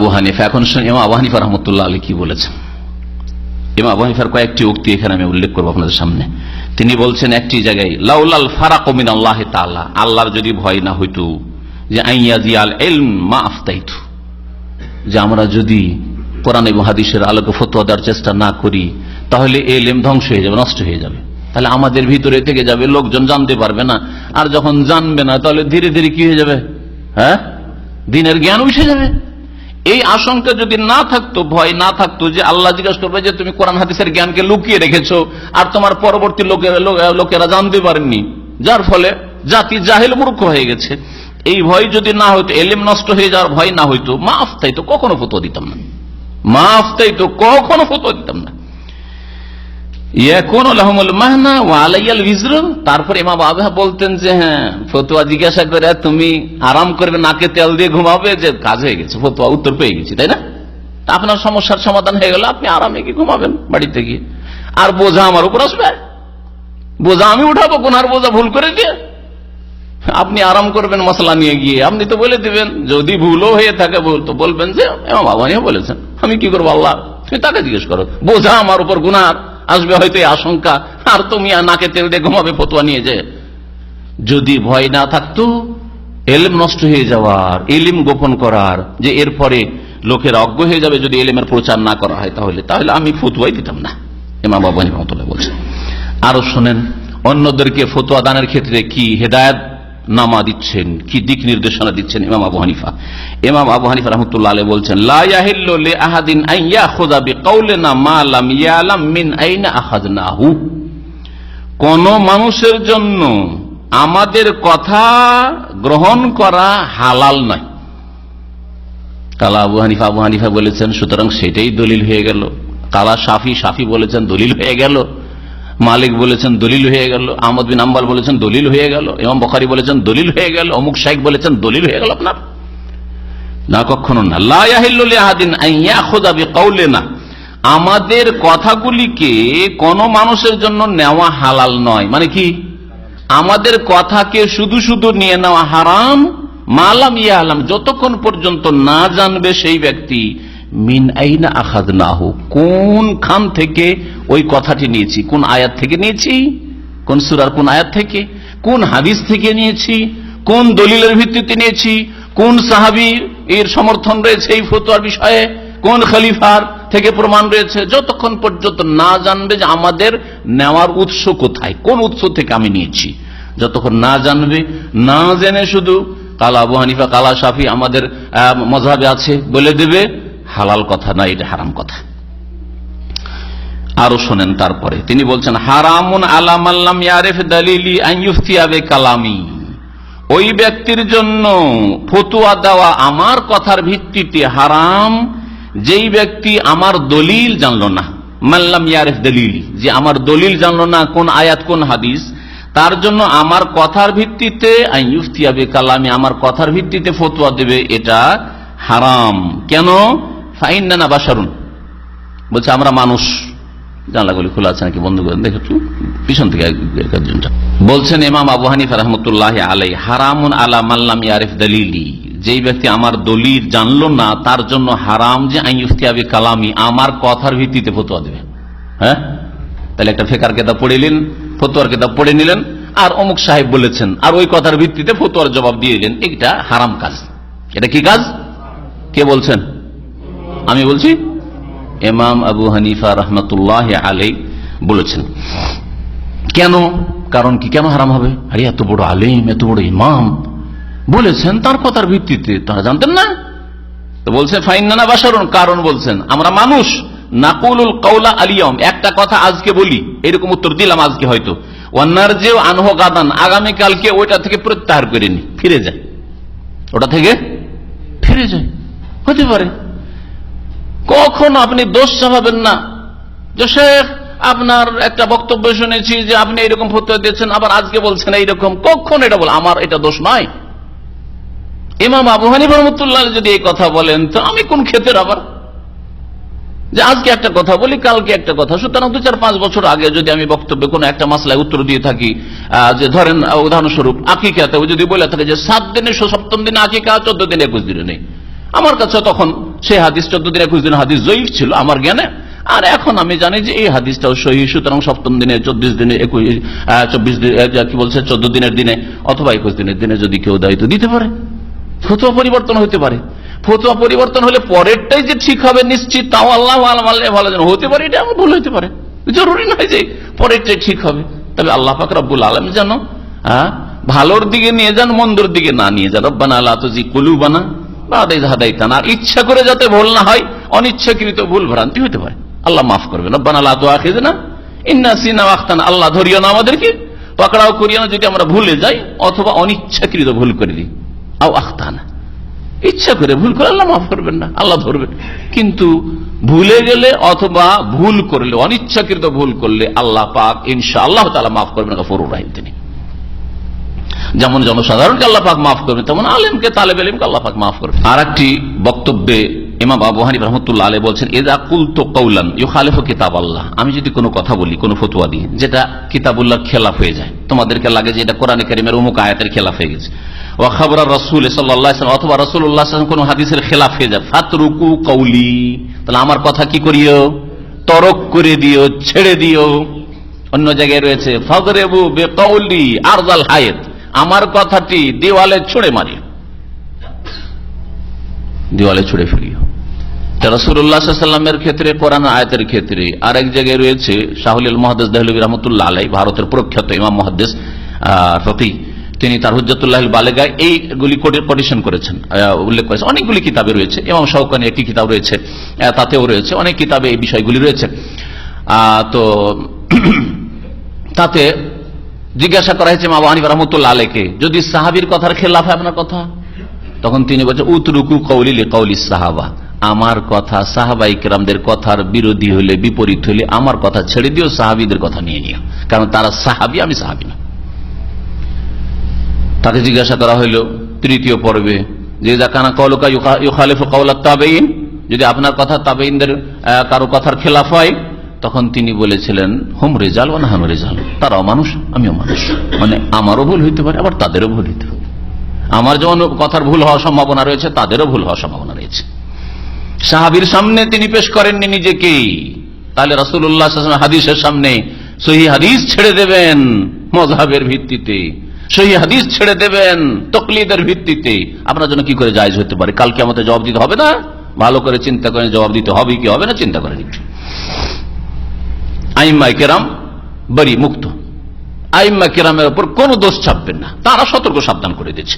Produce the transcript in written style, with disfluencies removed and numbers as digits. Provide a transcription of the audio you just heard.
আবু হানিফা। এখন শুনুন ইমাম আবু হানিফা রহমতুল্লাহ আলাইহি কি বলেছেন। ইমাম আবু হানিফার কয়েকটি উক্তি এখানে আমি উল্লেখ করবো আপনাদের সামনে। তিনি বলছেন একটি জায়গায়, লাউলাল ফারাকু মিনাল্লাহি তাআলা, আল্লাহর যদি ভয় না হইতো, যে আইয়াজিয়াল ইলম মা আফতাইতু, যে আমরা যদি কোরআন এবং হাদিসের আলোকে ফতোয়া দেওয়ার চেষ্টা না করি তাহলে ইলম ধ্বংস হয়ে যাবে, নষ্ট হয়ে যাবে। তাহলে আমাদের ভিতরে থেকে যাবে, লোকজন জানতে পারবে না, আর যখন জানবে না তাহলে ধীরে ধীরে কি হয়ে যাবে, হ্যাঁ, দিনের জ্ঞান উঠে যাবে। এই আশঙ্কা যদি না থাকতো, ভয় না থাকতো যে আল্লাহ জিজ্ঞাসা করবে যে তুমি কোরআন হাদিসের জ্ঞানকে লুকিয়ে রেখেছো আর তোমার পরবর্তী লোকেরা জানতে পারেননি, যার ফলে জাতি জাহেল মূর্খ হয়ে গেছে, এই ভয় যদি না হইতো, এলিম নষ্ট হয়ে যাওয়ার ভয় না হইতো, মাফ তাইতো কখনো ফতোয়া দিতাম না, মাফ তাইতো কখনো ফতোয়া দিতাম না। তারপর ইমাম আবু হানিফা বলতেন যে হ্যাঁ, ফতোয়া জিজ্ঞাসা করে তুমি আরাম করবে, নাকে তেল দিয়ে ঘুমাবে, যে কাজ হয়ে গেছে, ফতোয়া উত্তর পেয়ে গেছি, তাই না, আপনার সমস্যার সমাধান হয়ে গেল, আপনি আরামে কি ঘুমাবেন বাড়িতে গিয়ে, আর বোঝা আমার উপর আসবে, বোঝা আমি উঠাবো, গুনার বোঝা ভুল করে দিয়ে আপনি আরাম করবেন মশলা নিয়ে গিয়ে। আপনি তো বলে দিবেন, যদি ভুলও হয়ে থাকে ভুল, তো বলবেন যে ইমাম আবু হানিফা বলেছেন, আমি কি করবো আল্লাহ, তুমি তাকে জিজ্ঞেস করো, বোঝা আমার উপর গুনার আসবে হয়তো এই আশঙ্কা, আর তুমি নাকে তেল দিয়ে ঘুমাবে ফতোয়া নিয়ে। যে যদি ভয় না থাকতো এলিম নষ্ট হয়ে যাওয়ার, এলিম গোপন করার, যে এরপরে লোকের অজ্ঞ হয়ে যাবে যদি এলিমের প্রচার না করা হয়, তাহলে আমি ফতোয়াই দিতাম না, ইমাম আবু হানিফা রাহমাতুল্লাহ বলছেন। আরো শোনেন, অন্যদেরকে ফতোয়া দানের ক্ষেত্রে কি হেদায়েত নামা দিচ্ছেন, কি দিক নির্দেশনা দিচ্ছেন ইমাম আবু হানিফা। ইমাম আবু হানিফা রাহমাতুল্লাহ আলাইহি বলছেন, লা ইয়াহিল্লু লিআহাদিন আন ইয়াখুযা বিকাউলিনা মা লাম ইয়ালাম মিন আইনা আখাযনাহু, কোন মানুষের জন্য আমাদের কথা গ্রহণ করা হালাল নয়। কালা আবু হানিফা বলেছেন, সুতরাং সেটাই দলিল হয়ে গেল। কালা শাফি বলেছেন, দলিল হয়ে গেল। মালিক বলেছেন, দলিল হয়ে গেল। আহমদ বিন হাম্বল বলেছেন, দলিল হয়ে গেল। ইমাম বুখারী বলেছেন, দলিল হয়ে গেল। অমুক শাইখ বলেছেন, দলিল হয়ে গেল আপনার, না, কখনো না। লা ইয়াহিল্লু লিআহাদিন আন ইয়াখুযা বিকাউলিনা, আমাদের কথাগুলিকে কোন মানুষের জন্য নেওয়া হালাল নয়। মানে কি, আমাদের কথাকে শুধু শুধু নিয়ে নেওয়া হারাম, মালাম ইয়ালাম, যতক্ষণ পর্যন্ত না জানবে সেই ব্যক্তি মিন আইনা আখাযনাহু, কোন খান থেকে ওই কথাটি নিয়েছি, কোন আয়াত থেকে নিয়েছি, কোন সূরার কোন আয়াত থেকে, কোন হাদিস থেকে নিয়েছি, কোন দলিলের ভিত্তিতে নিয়েছি, কোন সাহাবী এর সমর্থন রয়েছে এই ফতোয়ার বিষয়ে, কোন খলিফার থেকে প্রমাণ রয়েছে, যতক্ষণ পর্যন্ত না জানবে যে আমাদের নেওয়ার উৎস কোথায়, কোন উৎস থেকে আমি নিয়েছি, যতক্ষণ না জানবে, না জেনে শুধু কালা আবু হানিফা, কালা শাফি আমাদের মাযহাবে আছে বলে দেবে, হালাল কথা না, এটা হারাম কথা। আরো শোনেন, তারপরে তিনি বলছেন, হারামুন আলা মান লাম ইয়ারিফ দালিলি আন ইফতিয়া বিকালামি, ওই ব্যক্তির জন্য ফতোয়া দেওয়া আমার কথার ভিত্তিতে হারাম, যেই ব্যক্তি আমার দলিল জানলো না, মান লাম ইয়ারিফ দালিলি, যে আমার দলিল জানলো না, কোন আয়াত কোন হাদিস, তার জন্য আমার কথার ভিত্তিতে আন ইফতিয়া বিকালামি, আমার কথার ভিত্তিতে ফতোয়া দেবে, এটা হারাম। কেন? ফাইন্নানা বাশারুন, বলছে আমরা মানুষ। জানলাগুলি খোলা আছে নাকি বন্ধ করেন, দেখো একটু পিছন থেকে একজনটা বলছেন। ইমাম আবু হানিফা রাহমাতুল্লাহি আলাইহি, হারামুন আলা মান লাম ইয়ারিফ দালিলি, যেই ব্যক্তি আমার দলিল জানলো না তার জন্য হারাম যে আন ইফতিয়া বিকালামি, আমার কথার ভিত্তিতে ফতোয়া দেবে। হ্যাঁ, তাহলে একটা ফিকহের কিতাব পড়ে নিলেন, ফতোয়ার কিতাব পড়ে নিলেন, আর অমুক সাহেব বলেছেন, আর ওই কথার ভিত্তিতে ফতোয়ার জবাব দিয়ে দিলেন, এটা হারাম কাজ। এটা কি কাজ? কে বলছেন? আমি বলছি, ইমাম আবু হানিফা রাহমাতুল্লাহি আলাইহি বলেছেন। কেন? কারণ কি, কেন হারাম হবে? আরে এত বড় আলেম, এত বড় ইমাম বলেছেন, তার কথার ভিত্তিতে, তারা জানতেন না? তো বলছে ফাইন্নানা বাশারুন, কারণ বলছেন আমরা মানুষ, নাকুলুল কাওলা আলিয়াম, একটা কথা আজকে বলি, এরকম উত্তর দিলাম আজকে হয়তো, ওয়ানারজিউ আনহু গাদান, আগামী কালকে ওইটা থেকে প্রত্যাহার করে নি, ফিরে যায়, ওটা থেকে ফিরে যায়, হতে পারে। কখন আপনি দোষ চাপাবেন না যে শেখ আপনার একটা বক্তব্য শুনেছি যে আপনি এরকম ফতোয়া দিয়েছেন, আবার আজকে বলছেন এইরকম, কখন এটা বল, আমার এটা দোষ নয়। ইমাম আবু হানিফা রাহমাতুল্লাহ যদি এই কথা বলেন, তো আমি কোন ক্ষেত্রে আবার যে আজকে একটা কথা বলি, কালকে একটা কথা। সুতরাং 2-4-5 বছর আগে যদি আমি বক্তব্যে কোনো একটা মাসলায় উত্তর দিয়ে থাকি, যে ধরেন উদাহরণস্বরূপ আকিকাতে যদি বলে থাকে যে 7 দিনে 7ম দিনে আকিকা, 14 দিনে 21 দিনে নেই, আমার কাছে তখন সেই হাদিস 14 দিন 21 দিন হাদিস জয়ীফ ছিল আমার জ্ঞানে, আর এখন আমি জানি যে এই হাদিসটাও সহিহ, সুতরাং সপ্তম দিনে 24 দিনে 24 দিন কি বলছে 14 দিনের দিনে অথবা 21 দিনের দিনে যদি কেউ দায়িত্ব দিতে পারে, ফতোয়া পরিবর্তন হতে পারে। ফতোয়া পরিবর্তন হলে পরেরটাই যে ঠিক হবে নিশ্চিত তাও আল্লাহ আলম, আল্লাহ ভালো জানেন, হতে পারে এটা আমার ভুল হতে পারে, জরুরি নয় যে পরেরটাই ঠিক হবে। তবে আল্লাহ পাক রব্বুল আলামিন যেন ভালোর দিকে নিয়ে যান, মন্দর দিকে না নিয়ে যান। রব্বানা লা তুযিগ কুলুবানা বা'দা ইয হাদাইতানা। ইচ্ছা করে যাতে ভুল না হয়, অনিচ্ছাকৃত ভুল ভ্রান্তি হতে পারে, আল্লাহ মাফ করবেন। রব্বানা লা তুআখিযনা ইন নাসিনা ওয়া আখতানা। আল্লাহ ধরিও না আমাদেরকে, পাকড়াও করিও না যদি আমরা ভুলে যাই অথবা অনিচ্ছাকৃত ভুল করে দিই। আও আখতানা, ইচ্ছা করে ভুল করে আল্লাহ মাফ করবেন না, আল্লাহ ধরবেন। কিন্তু ভুলে গেলে অথবা ভুল করলে, অনিচ্ছাকৃত ভুল করলে আল্লাহ পাক ইনশাআল্লাহ তাআলা মাফ করবেন, গফুরুর রহিম তিনি। যেমন জনসাধারণকে আল্লাহ পাক মাফ করবেন, তেমন আলেমকে, তালেবে ইলমকে আল্লাহ পাক মাফ করবেন। আর একটি বক্তব্যে ইমাম আবু হানিফা রাহমাতুল্লাহ আলাইহি বলছেন, ইযা কুলতু কাওলান ইউখালিফু কিতাবাল্লাহ, আমি যদি কোনো কথা বলি, কোনো ফতোয়া দিই যেটা কিতাবুল্লাহর খেলাফ হয়ে যায়, তোমাদেরকে লাগে যে এটা কোরআনে কারীমের অমুক আয়াতের খেলাফ হয়ে গেছে, ওয়া খাবরা রাসূল সাল্লাল্লাহু আলাইহি ওয়াসাল্লাম, অথবা রাসূলুল্লাহ সাল্লাল্লাহু আলাইহি ওয়াসাল্লাম কোনো হাদিসের খেলাফ হয়ে যায়, ফাতরুকু কাওলি, তাহলে আমার কথা কি করিও, তরক করে দিও, ছেড়ে দিও। অন্য জায়গায় রয়েছে ফাদরিবু বিকাওলি আরযাল হায়াত, আমার কথাটি দেওয়ালে ছুঁড়ে মারিও, দেওয়ালে ছুঁড়ে ফেলিও। রাসূলুল্লাহ সাল্লাল্লাহু আলাইহি ওয়াসাল্লামের ক্ষেত্রে, কোরআন আয়াতের ক্ষেত্রে। আরেক জায়গায় রয়েছে শাহুল মুহাদ্দিস দেহলভী রাহমাতুল্লাহ আলাইহি, ভারতের প্রখ্যাত ইমাম মুহাদ্দিস ফকিহ, তিনি তার হুজ্জাতুল্লাহিল বালিগায় এইগুলি কোটেশন করেছেন, উল্লেখ করেছেন। অনেকগুলি কিতাবে রয়েছে, ইমাম শাওকানি একটি কিতাব রয়েছে, তাতেও রয়েছে, অনেক কিতাবে এই বিষয়গুলি রয়েছে। তো তাতে জিজ্ঞাসা করা হয়েছে আবু হানিফা রাহমাতুল্লাহ আলাইহিকে, যদি সাহাবীর কথার খেলাফ হয় আপনার কথা, তখন তিনি বলছেন উতরুকু কাওলি লিকাওলিস সাহাবা, আমার কথা সাহাবায়ে কেরামদের কথার বিরোধী হলে, বিপরীত হলে আমার কথা ছেড়ে দিও, সাহাবীদের কথা নিয়ে নিও, কারণ তারা সাহাবী, আমি সাহাবী না। তাকে জিজ্ঞাসা করা হইল তৃতীয় পর্বে যে যাকানা কাওলুকা ইউখালিফু কাওলাত তাবেঈন, যদি আপনার কথা তাবেঈনদের কারো কথার খেলাফ হয়, তখন তিনি বলেছিলেন হুম রিজাল ওয়া নাহনু রিজাল, তারাও মানুষ আমিও মানুষ, মানে আমারও ভুল হইতে পারে আবার তাদেরও ভুল হইতে পারে, আমার যেমন কথার ভুল হওয়ার সম্ভাবনা রয়েছে তাদেরও ভুল হওয়ার সম্ভাবনা রয়েছে। সাহাবীর সামনে তিনি পেশ করেননি নিজেকেই, তাহলে রাসূলুল্লাহ সাল্লাল্লাহু আলাইহি ওয়াসাল্লাম হাদিসের সামনে সহিহ হাদিস ছেড়ে দেবেন মাযহাবের ভিত্তিতে, সহিহ হাদিস ছেড়ে দেবেন তাকলিদের ভিত্তিতে, আপনার জন্য কি করে জায়েজ হতে পারে? কাল কিয়ামতে জবাব দিতে হবে না? ভালো করে চিন্তা করে জবাব দিতে হবে কি হবে না চিন্তা করে নিন। আইম্মায়ে কেরাম বরি মুক্ত, আইম্মায়ে কেরামের উপর কোনো দোষ চাপবেন না, তারা সতর্ক সাবধান করে দিয়েছে।